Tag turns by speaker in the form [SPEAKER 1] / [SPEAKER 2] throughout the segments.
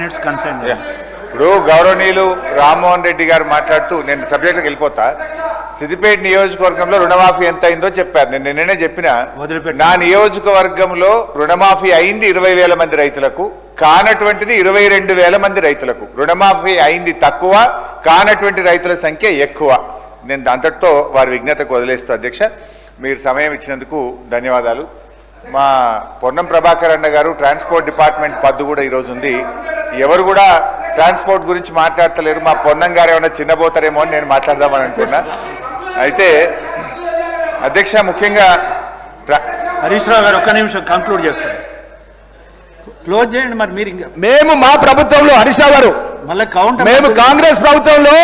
[SPEAKER 1] minutes consent.
[SPEAKER 2] ఇప్పుడు గౌరవనీయులు రామ్మోహన్ రెడ్డి గారు మాట్లాడుతూ నేను సబ్జెక్ట్కి వెళ్ళిపోతా. సిద్దిపేట నియోజకవర్గంలో రుణమాఫీ ఎంత అయిందో చెప్పారు. నేను నిన్ననే చెప్పిన నా నియోజకవర్గంలో రుణమాఫీ అయింది 20,000 మంది రైతులకు, కానటువంటిది 22,000 మంది రైతులకు. రుణమాఫీ అయింది తక్కువ, కానటువంటి రైతుల సంఖ్య ఎక్కువ. నేను అంతటితో వారి విజ్ఞతకు వదిలేస్తూ అధ్యక్ష, మీరు సమయం ఇచ్చినందుకు ధన్యవాదాలు. మా పొన్నం ప్రభాకర్ అన్న గారు ట్రాన్స్పోర్ట్ డిపార్ట్మెంట్ పద్దు కూడా ఈరోజు ఉంది. ఎవరు కూడా ట్రాన్స్పోర్ట్ గురించి మాట్లాడతలేరు. మా పొన్నం గారు ఏమన్నా చిన్నబోతారేమో అని నేను మాట్లాడదామని అనుకున్నా. అయితే అధ్యక్ష, ముఖ్యంగా
[SPEAKER 1] హరీష్ రావు గారు ఒక్క నిమిషం కంక్లూడ్ చేస్తారు. క్లోజ్ చేయండి. మరి మీరు
[SPEAKER 3] మేము మా ప్రభుత్వంలో హరీష్ రావు గారు
[SPEAKER 1] మళ్ళీ కౌంట్
[SPEAKER 3] మేము కాంగ్రెస్ ప్రభుత్వంలో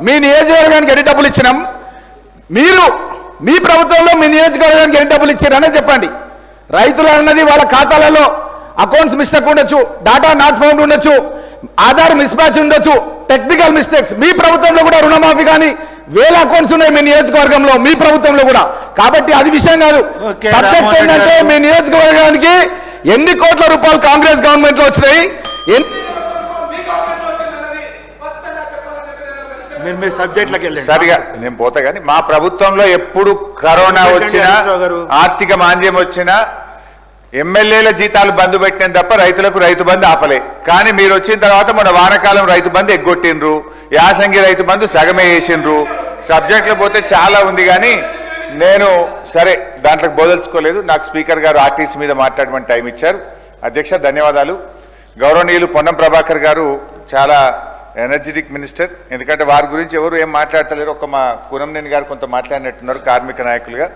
[SPEAKER 3] మీ నియోజకవర్గానికి ఎన్ని డబ్బులు ఇచ్చినాం, మీరు మీ ప్రభుత్వంలో మీ నియోజకవర్గానికి ఎన్ని డబ్బులు ఇచ్చారనే చెప్పండి. రైతులు అన్నది వాళ్ళ ఖాతాలలో అకౌంట్స్ మిస్టేక్ ఉండొచ్చు, డాటా నాట్ ఫౌండ్ ఉండొచ్చు, ఆధార్ మిస్ మ్యాచ్ ఉండొచ్చు, టెక్నికల్ మిస్టేక్స్. మీ ప్రభుత్వంలో కూడా రుణమాఫీ కానీ వేల అకౌంట్స్ ఉన్నాయి మీ నియోజకవర్గంలో, మీ ప్రభుత్వంలో కూడా. కాబట్టి అది విషయం కాదు. సబ్జెక్ట్ ఏంటంటే మీ నియోజకవర్గానికి ఎన్ని కోట్ల రూపాయలు కాంగ్రెస్ గవర్నమెంట్ లో వచ్చినాయి,
[SPEAKER 2] సరిగా నేను పోతా కానీ మా ప్రభుత్వంలో ఎప్పుడు కరోనా వచ్చినా ఆర్థిక మాంద్యం వచ్చినా ఎమ్మెల్యేల జీతాలు బంద్ పెట్టిన తప్ప రైతులకు రైతు బంధు ఆపలే. కానీ మీరు వచ్చిన తర్వాత మన వానాకాలం రైతు బంధు ఎగ్గొట్టిండ్రు, యాసంగి రైతు బంధు సగమే వేసిండ్రు. సబ్జెక్టులు పోతే చాలా ఉంది కానీ నేను సరే దాంట్లోకి బోదలుచుకోలేదు. నాకు స్పీకర్ గారు ఆర్టీసీ మీద మాట్లాడమని టైం ఇచ్చారు. అధ్యక్ష ధన్యవాదాలు. గౌరవనీయులు పొన్నం ప్రభాకర్ గారు చాలా ఎనర్జెటిక్ మినిస్టర్. ఎందుకంటే వారి గురించి ఎవరు ఏం మాట్లాడతలేరు. ఒక మా కురంనేని గారు కొంత మాట్లాడినట్టున్నారు కార్మిక నాయకులుగా.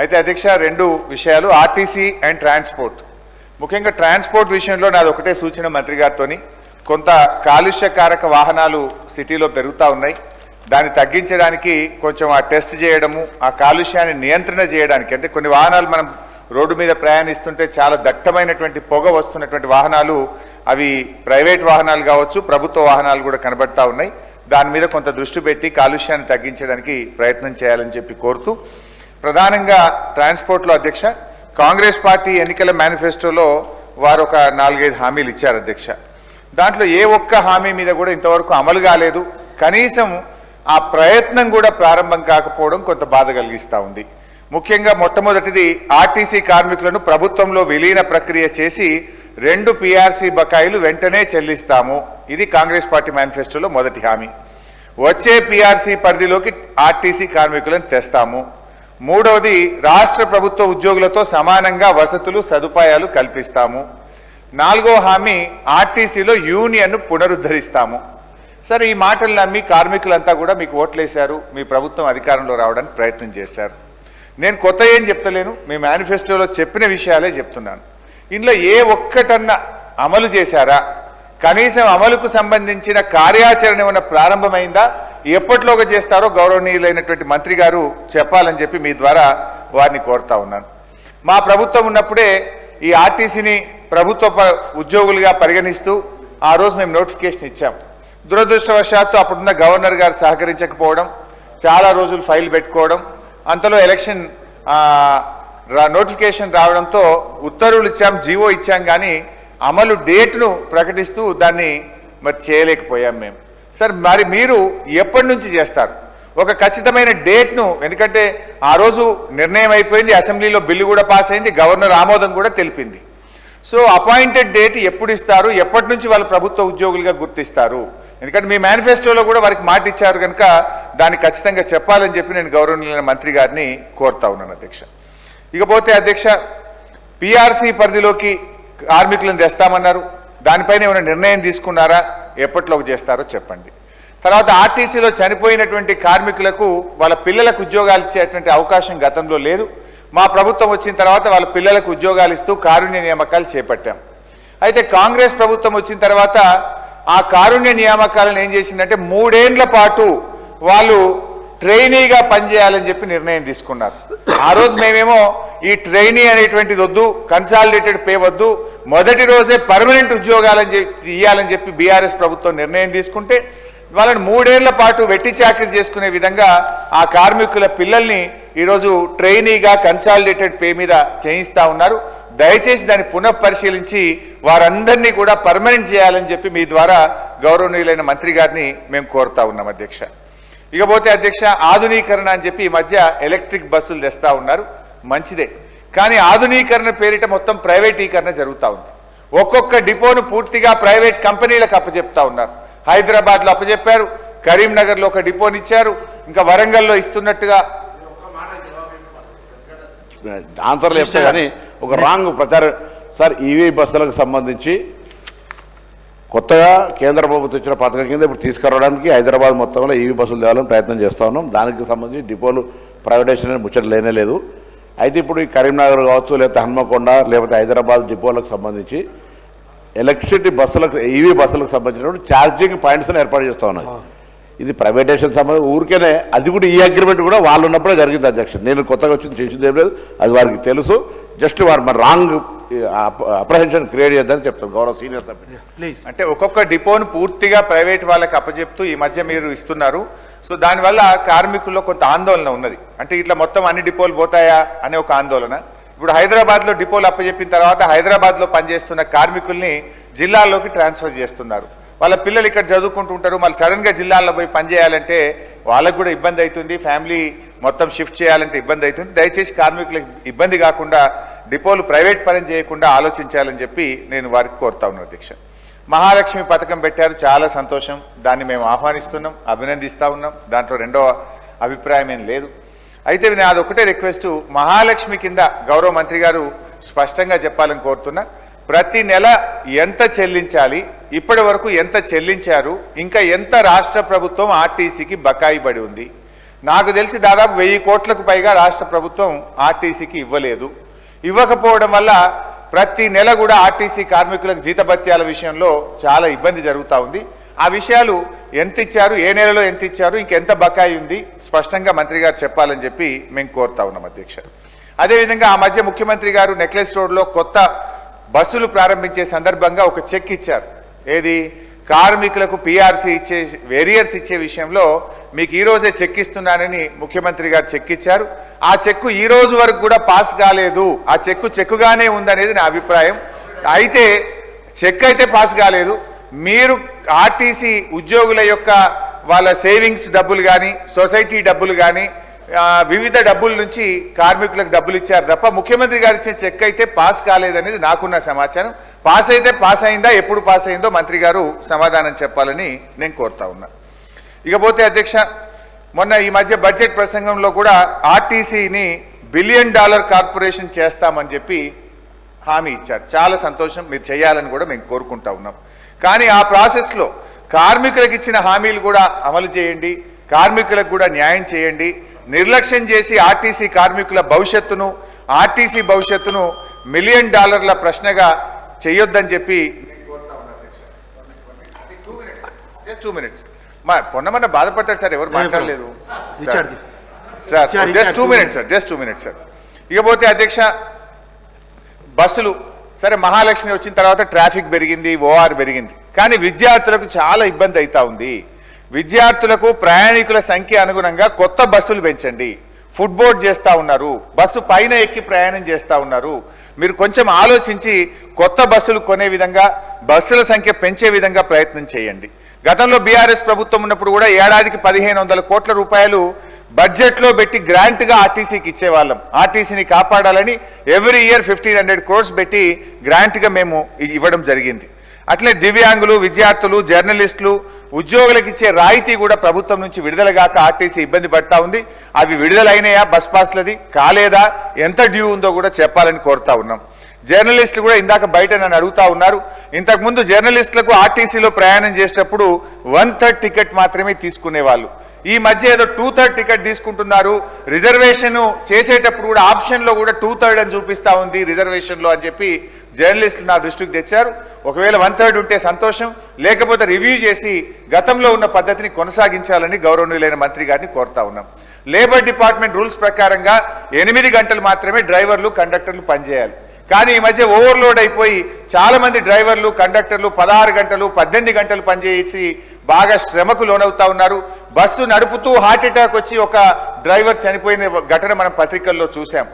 [SPEAKER 2] అయితే అధ్యక్ష, రెండు విషయాలు, ఆర్టీసీ అండ్ ట్రాన్స్పోర్ట్. ముఖ్యంగా ట్రాన్స్పోర్ట్ విషయంలో నాది ఒకటే సూచన మంత్రి గారితో. కొంత కాలుష్యకారక వాహనాలు సిటీలో పెరుగుతూ ఉన్నాయి. దాన్ని తగ్గించడానికి కొంచెం ఆ టెస్ట్ చేయడము, ఆ కాలుష్యాన్ని నియంత్రణ చేయడానికి. అంటే కొన్ని వాహనాలు మనం రోడ్డు మీద ప్రయాణిస్తుంటే చాలా దట్టమైనటువంటి పొగ వస్తున్నటువంటి వాహనాలు, అవి ప్రైవేట్ వాహనాలు కావచ్చు, ప్రభుత్వ వాహనాలు కూడా కనబడతా ఉన్నాయి. దాని మీద కొంత దృష్టి పెట్టి కాలుష్యాన్ని తగ్గించడానికి ప్రయత్నం చేయాలని చెప్పి కోరుతూ, ప్రధానంగా ట్రాన్స్పోర్ట్లో అధ్యక్ష, కాంగ్రెస్ పార్టీ ఎన్నికల మేనిఫెస్టోలో వారు ఒక 4-5 హామీలు ఇచ్చారు అధ్యక్ష. దాంట్లో ఏ ఒక్క హామీ మీద కూడా ఇంతవరకు అమలు కాలేదు. కనీసం ఆ ప్రయత్నం కూడా ప్రారంభం కాకపోవడం కొంత బాధ కలిగిస్తూ ఉంది. ముఖ్యంగా మొట్టమొదటిది, ఆర్టీసీ కార్మికులను ప్రభుత్వంలో విలీన ప్రక్రియ చేసి 2 PRC బకాయిలు వెంటనే చెల్లిస్తాము. ఇది కాంగ్రెస్ పార్టీ మేనిఫెస్టోలో మొదటి హామీ. వచ్చే PRC పరిధిలోకి ఆర్టీసీ కార్మికులను తెస్తాము. మూడవది, రాష్ట్ర ప్రభుత్వ ఉద్యోగులతో సమానంగా వసతులు సదుపాయాలు కల్పిస్తాము. 4వ హామీ, ఆర్టీసీలో యూనియన్ను పునరుద్ధరిస్తాము. సరే, ఈ మాటలు నమ్మి కార్మికులంతా కూడా మీకు ఓట్లేశారు, మీ ప్రభుత్వం అధికారంలో రావడానికి ప్రయత్నం చేశారు. నేను కొత్త ఏం చెప్తలేను, మీ మేనిఫెస్టోలో చెప్పిన విషయాలే చెప్తున్నాను. ఇందులో ఏ ఒక్కటన్నా అమలు చేశారా? కనీసం అమలుకు సంబంధించిన కార్యాచరణ ఏమైనా ప్రారంభమైందా? ఎప్పటిలోగా చేస్తారో గౌరవనీయులైనటువంటి మంత్రి గారు చెప్పాలని చెప్పి మీ ద్వారా వారిని కోరుతా ఉన్నాను. మా ప్రభుత్వం ఉన్నప్పుడే ఈ ఆర్టీసీని ప్రభుత్వ ఉద్యోగులుగా పరిగణిస్తూ ఆ రోజు మేము నోటిఫికేషన్ ఇచ్చాం. దురదృష్టవశాత్తు అప్పుడున్న గవర్నర్ గారు సహకరించకపోవడం, చాలా రోజులు ఫైల్ పెట్టుకోవడం, అంతలో ఎలక్షన్ నోటిఫికేషన్ రావడంతో ఉత్తర్వులు ఇచ్చాం, జీవో ఇచ్చాం, కానీ అమలు డేట్ను ప్రకటిస్తూ దాన్ని మరి చేయలేకపోయాం మేము. సార్, మరి మీరు ఎప్పటి నుంచి చేస్తారు ఒక ఖచ్చితమైన డేట్ను? ఎందుకంటే ఆ రోజు నిర్ణయం అయిపోయింది, అసెంబ్లీలో బిల్లు కూడా పాస్ అయింది, గవర్నర్ ఆమోదం కూడా తెలిపింది. సో అపాయింటెడ్ డేట్ ఎప్పుడు ఇస్తారు, ఎప్పటి నుంచి వాళ్ళు ప్రభుత్వ ఉద్యోగులుగా గుర్తిస్తారు? ఎందుకంటే మీ మేనిఫెస్టోలో కూడా వారికి మాట ఇచ్చారు కనుక దాన్ని ఖచ్చితంగా చెప్పాలని చెప్పి నేను గౌరవనీయులైన మంత్రి గారిని కోరుతా ఉన్నాను అధ్యక్ష. ఇకపోతే అధ్యక్ష, PRC పరిధిలోకి కార్మికులను తెస్తామన్నారు. దానిపైన ఏమైనా నిర్ణయం తీసుకున్నారా? ఎప్పట్లోకి చేస్తారో చెప్పండి. తర్వాత ఆర్టీసీలో చనిపోయినటువంటి కార్మికులకు వాళ్ళ పిల్లలకు ఉద్యోగాలు ఇచ్చేటువంటి అవకాశం గతంలో లేదు. మా ప్రభుత్వం వచ్చిన తర్వాత వాళ్ళ పిల్లలకు ఉద్యోగాలు ఇస్తూ కారుణ్య నియామకాలు చేపట్టాం. అయితే కాంగ్రెస్ ప్రభుత్వం వచ్చిన తర్వాత ఆ కారుణ్య నియామకాలను ఏం చేసిందంటే 3 ఏళ్ల పాటు వాళ్ళు ట్రైనీగా పనిచేయాలని చెప్పి నిర్ణయం తీసుకున్నారు. ఆ రోజు మేమేమో ఈ ట్రైనీ అనేటువంటిది వద్దు, కన్సాలిడేటెడ్ పే వద్దు, మొదటి రోజే పర్మనెంట్ ఉద్యోగాలని ఇవ్వాలని చెప్పి బీఆర్ఎస్ ప్రభుత్వం నిర్ణయం తీసుకుంటే వాళ్ళని 3 ఏళ్ల పాటు వెట్టి చాకరీ చేసుకునే విధంగా ఆ కార్మికుల పిల్లల్ని ఈరోజు ట్రైనీగా కన్సాలిడేటెడ్ పే మీద చేయిస్తూ ఉన్నారు. దయచేసి దాన్ని పునఃపరిశీలించి వారందరినీ కూడా పర్మనెంట్ చేయాలని చెప్పి మీ ద్వారా గౌరవనీయులైన మంత్రి గారిని మేము కోరుతా ఉన్నాం అధ్యక్ష. ఇకపోతే అధ్యక్ష, ఆధునీకరణ అని చెప్పి ఈ మధ్య ఎలక్ట్రిక్ బస్సులు తెస్తా ఉన్నారు, మంచిదే. కానీ ఆధునీకరణ పేరిట మొత్తం ప్రైవేటీకరణ జరుగుతూ ఉంది. ఒక్కొక్క డిపోను పూర్తిగా ప్రైవేట్ కంపెనీలకు అప్పచెప్తా ఉన్నారు. హైదరాబాద్లో అప్పచెప్పారు, కరీంనగర్లో ఒక డిపోనిచ్చారు, ఇంకా వరంగల్లో ఇస్తున్నట్టుగా.
[SPEAKER 4] ఆన్సర్లు చెప్తే కానీ ఒక రాంగ్ ప్రచారం సార్. ఈవీ బస్సులకు సంబంధించి కొత్తగా కేంద్ర ప్రభుత్వం ఇచ్చిన పథకం కింద ఇప్పుడు తీసుకురావడానికి హైదరాబాద్ మొత్తంలో ఈవీ బస్సులు తేవాలని ప్రయత్నం చేస్తూ ఉన్నాం. దానికి సంబంధించి డిపోలు ప్రైవేటైజేషన్ ముచ్చట లేనే లేదు. అయితే ఇప్పుడు ఈ కరీంనగర్ కావచ్చు, లేకపోతే హన్మకొండ, లేకపోతే హైదరాబాద్ డిపోలకు సంబంధించి ఎలక్ట్రిసిటీ బస్సులకు ఈవీ బస్సులకు సంబంధించినప్పుడు ఛార్జింగ్ పాయింట్స్ని ఏర్పాటు చేస్తూ ఉన్నాయి. ఇది ప్రైవేటైజేషన్ సంబంధించి ఊరికేనే, అది కూడా ఈ అగ్రిమెంట్ కూడా వాళ్ళు ఉన్నప్పుడే జరిగింది అధ్యక్ష. నేను కొత్తగా వచ్చింది చేసింది ఏం లేదు, అది వారికి తెలుసు. జస్ట్ వారు మరి రాంగ్ అప్రహెన్షన్ క్రియేట్ చేద్దని చెప్తాను గౌరవ సీనియర్ సభ్యులు.
[SPEAKER 2] అంటే ఒక్కొక్క డిపోను పూర్తిగా ప్రైవేట్ వాళ్ళకి అప్పచెప్తూ ఈ మధ్య మీరు ఇస్తున్నారు. సో దానివల్ల కార్మికుల్లో కొంత ఆందోళన ఉన్నది. అంటే ఇట్లా మొత్తం అన్ని డిపోలు పోతాయా అనే ఒక ఆందోళన. ఇప్పుడు హైదరాబాద్లో డిపోలు అప్పచెప్పిన తర్వాత హైదరాబాద్లో పనిచేస్తున్న కార్మికుల్ని జిల్లాల్లోకి ట్రాన్స్ఫర్ చేస్తున్నారు. వాళ్ళ పిల్లలు ఇక్కడ చదువుకుంటుంటారు, మళ్ళీ సడన్గా జిల్లాల్లో పోయి పనిచేయాలంటే వాళ్ళకు కూడా ఇబ్బంది అవుతుంది, ఫ్యామిలీ మొత్తం షిఫ్ట్ చేయాలంటే ఇబ్బంది అవుతుంది. దయచేసి కార్మికులకు ఇబ్బంది కాకుండా డిపోలు ప్రైవేట్ పని చేయకుండా ఆలోచించాలని చెప్పి నేను వారికి కోరుతా ఉన్నాను అధ్యక్ష. మహాలక్ష్మి పథకం పెట్టారు, చాలా సంతోషం. దాన్ని మేము ఆహ్వానిస్తున్నాం, అభినందిస్తూ ఉన్నాం. దాంట్లో రెండో అభిప్రాయం ఏం లేదు. అయితే నాది ఒకటే రిక్వెస్ట్, మహాలక్ష్మి కింద గౌరవ మంత్రి గారు స్పష్టంగా చెప్పాలని కోరుతున్నా. ప్రతి నెల ఎంత చెల్లించాలి, ఇప్పటి వరకు ఎంత చెల్లించారు, ఇంకా ఎంత రాష్ట్ర ప్రభుత్వం ఆర్టీసీకి బకాయి పడి ఉంది. నాకు తెలిసి దాదాపు 1000 కోట్లకు పైగా రాష్ట్ర ప్రభుత్వం ఆర్టీసీకి ఇవ్వలేదు. ఇవ్వకపోవడం వల్ల ప్రతి నెల కూడా ఆర్టీసీ కార్మికులకు జీతభత్యాల విషయంలో చాలా ఇబ్బంది జరుగుతూ ఉంది. ఆ విషయాలు ఎంత ఇచ్చారు, ఏ నెలలో ఎంత ఇచ్చారు, ఇంకెంత బకాయి ఉంది, స్పష్టంగా మంత్రి గారు చెప్పాలని చెప్పి మేము కోరుతా ఉన్నాం అధ్యక్ష. అదేవిధంగా ఆ మధ్య ముఖ్యమంత్రి గారు నెక్లెస్ రోడ్లో కొత్త బస్సులు ప్రారంభించే సందర్భంగా ఒక చెక్ ఇచ్చారు. ఏది, కార్మికులకు పిఆర్సీ ఇచ్చే వేరియర్స్ ఇచ్చే విషయంలో మీకు ఈ రోజే చెక్ ఇస్తున్నానని ముఖ్యమంత్రి గారు చెక్ ఇచ్చారు. ఆ చెక్కు ఈ రోజు వరకు కూడా పాస్ కాలేదు. ఆ చెక్కుగానే ఉందనేది నా అభిప్రాయం. అయితే చెక్ అయితే పాస్ కాలేదు. మీరు ఆర్టీసీ ఉద్యోగుల యొక్క వాళ్ళ సేవింగ్స్ డబ్బులు కానీ, సొసైటీ డబ్బులు కానీ, వివిధ డబ్బుల నుంచి కార్మికులకు డబ్బులు ఇచ్చారు తప్ప ముఖ్యమంత్రి గారు ఇచ్చే చెక్ అయితే పాస్ కాలేదనేది నాకున్న సమాచారం. పాస్ అయితే పాస్ అయిందా, ఎప్పుడు పాస్ అయిందో మంత్రి గారు సమాధానం చెప్పాలని నేను కోరుతా ఉన్నా. ఇకపోతే అధ్యక్ష, మొన్న ఈ మధ్య బడ్జెట్ ప్రసంగంలో కూడా ఆర్టీసీని $1 బిలియన్ కార్పొరేషన్ చేస్తామని చెప్పి హామీ ఇచ్చారు. చాలా సంతోషం, మీరు చేయాలని కూడా మేము కోరుకుంటా ఉన్నాం. కానీ ఆ ప్రాసెస్లో కార్మికులకు ఇచ్చిన హామీలు కూడా అమలు చేయండి, కార్మికులకు కూడా న్యాయం చేయండి. నిర్లక్ష్యం చేసి ఆర్టీసీ కార్మికుల భవిష్యత్తును, ఆర్టీసీ భవిష్యత్తును $1 మిలియన్ ప్రశ్నగా చేయొద్దని చెప్పి జస్ట్ 2 minutes. పొన్నమన్న బాధపడతారు సార్, ఎవరు మాట్లాడలేదు sir. Just 2 minutes sir, just 2 minutes sir. ఇకపోతే అధ్యక్ష, బస్సులు సరే, మహాలక్ష్మి వచ్చిన తర్వాత ట్రాఫిక్ పెరిగింది, ఓఆర్ పెరిగింది. కానీ విద్యార్థులకు చాలా ఇబ్బంది అవుతా ఉంది. విద్యార్థులకు ప్రయాణికుల సంఖ్య అనుగుణంగా కొత్త బస్సులు పెంచండి. ఫుట్బోర్డ్ చేస్తూ ఉన్నారు, బస్సు పైన ఎక్కి ప్రయాణం చేస్తూ ఉన్నారు. మీరు కొంచెం ఆలోచించి కొత్త బస్సులు కొనే విధంగా, బస్సుల సంఖ్య పెంచే విధంగా ప్రయత్నం చేయండి. గతంలో బీఆర్ఎస్ ప్రభుత్వం ఉన్నప్పుడు కూడా ఏడాదికి 1500 కోట్ల రూపాయలు బడ్జెట్లో పెట్టి గ్రాంట్గా ఆర్టీసీకి ఇచ్చేవాళ్ళం. ఆర్టీసీని కాపాడాలని ఎవ్రీ ఇయర్ 1500 crores పెట్టి గ్రాంట్గా మేము ఇవ్వడం జరిగింది. అట్లే దివ్యాంగులు, విద్యార్థులు, జర్నలిస్టులు, ఉద్యోగులకు ఇచ్చే రాయితీ కూడా ప్రభుత్వం నుంచి విడుదలగాక ఆర్టీసీ ఇబ్బంది పడతా ఉంది. అవి విడుదలైనయా, బస్ పాస్లది కాలేదా, ఎంత డ్యూ ఉందో కూడా చెప్పాలని కోరుతా ఉన్నాం. జర్నలిస్టులు కూడా ఇందాక బయట నన్ను అడుగుతా ఉన్నారు. ఇంతకుముందు జర్నలిస్టులకు ఆర్టీసీలో ప్రయాణం చేసేటప్పుడు 1/3 టికెట్ మాత్రమే తీసుకునేవాళ్ళు. ఈ మధ్య ఏదో 2/3 టికెట్ తీసుకుంటున్నారు. రిజర్వేషన్ చేసేటప్పుడు కూడా ఆప్షన్లో కూడా 2/3 అని చూపిస్తా ఉంది రిజర్వేషన్లో అని చెప్పి జర్నలిస్టులు నా దృష్టికి తెచ్చారు. ఒకవేళ 1/3 ఉంటే సంతోషం, లేకపోతే రివ్యూ చేసి గతంలో ఉన్న పద్ధతిని కొనసాగించాలని గౌరవనీయులైన మంత్రి గారిని కోరుతా ఉన్నాం. లేబర్ డిపార్ట్మెంట్ రూల్స్ ప్రకారంగా 8 గంటలు మాత్రమే డ్రైవర్లు, కండక్టర్లు పనిచేయాలి. కానీ ఈ మధ్య ఓవర్లోడ్ అయిపోయి చాలా మంది డ్రైవర్లు, కండక్టర్లు 16 గంటలు, 18 గంటలు పనిచేసి బాగా శ్రమకు లోనవుతా ఉన్నారు. బస్సు నడుపుతూ హార్ట్ అటాక్ వచ్చి ఒక డ్రైవర్ చనిపోయిన ఘటన మనం పత్రికల్లో చూసాం.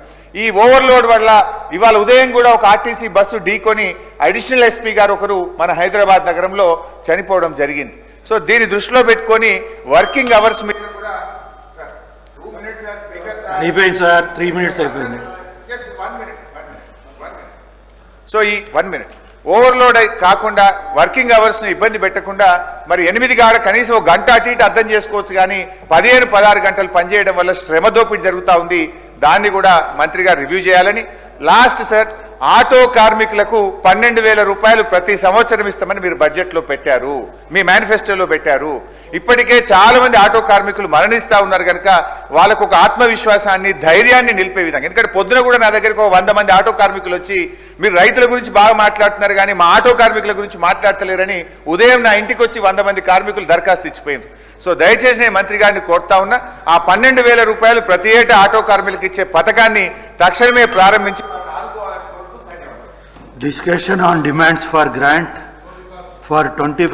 [SPEAKER 2] ఈ ఓవర్లోడ్ వల్ల ఇవాళ ఉదయం కూడా ఒక ఆర్టీసీ బస్సు ఢీకొని అడిషనల్ ఎస్పీ గారు ఒకరు మన హైదరాబాద్ నగరంలో చనిపోవడం జరిగింది. సో దీన్ని దృష్టిలో పెట్టుకొని వర్కింగ్ అవర్స్ మీద కూడా
[SPEAKER 1] అయిపోయింది సార్, 3 minutes అయిపోయింది.
[SPEAKER 2] సో ఈ 1 minute ఓవర్లోడ్ కాకుండా వర్కింగ్ అవర్స్ ను ఇబ్బంది పెట్టకుండా మరి 8 కాడ కనీసం ఒక గంట అటు ఇటు అర్థం చేసుకోవచ్చు, కానీ 15-16 గంటలు పనిచేయడం వల్ల శ్రమ దోపిడీ జరుగుతూ ఉంది. దాన్ని కూడా మంత్రి గారు రివ్యూ చేయాలని. లాస్ట్ సార్, ఆటో కార్మికులకు 12,000 రూపాయలు ప్రతి సంవత్సరం ఇస్తామని మీరు బడ్జెట్లో పెట్టారు, మీ మేనిఫెస్టోలో పెట్టారు. ఇప్పటికే చాలా మంది ఆటో కార్మికులు మరణిస్తూ ఉన్నారు కనుక వాళ్ళకు ఒక ఆత్మవిశ్వాసాన్ని, ధైర్యాన్ని నిలిపే విధంగా. ఎందుకంటే పొద్దున కూడా నా దగ్గరకు 100 మంది ఆటో కార్మికులు వచ్చి మీరు రైతుల గురించి బాగా మాట్లాడుతున్నారు కానీ మా ఆటో కార్మికుల గురించి మాట్లాడతలేరని ఉదయం నా ఇంటికి వచ్చి 100 మంది కార్మికులు దరఖాస్తు ఇచ్చిపోయారు. సో దయచేసి నేను మంత్రి గారిని కోరుతా ఉన్నా, ఆ 12,000 రూపాయలు ప్రతి ఏటా ఆటో కార్మికులకు ఇచ్చే పథకాన్ని తక్షణమే ప్రారంభించి
[SPEAKER 1] Discussion on demands for grant for 25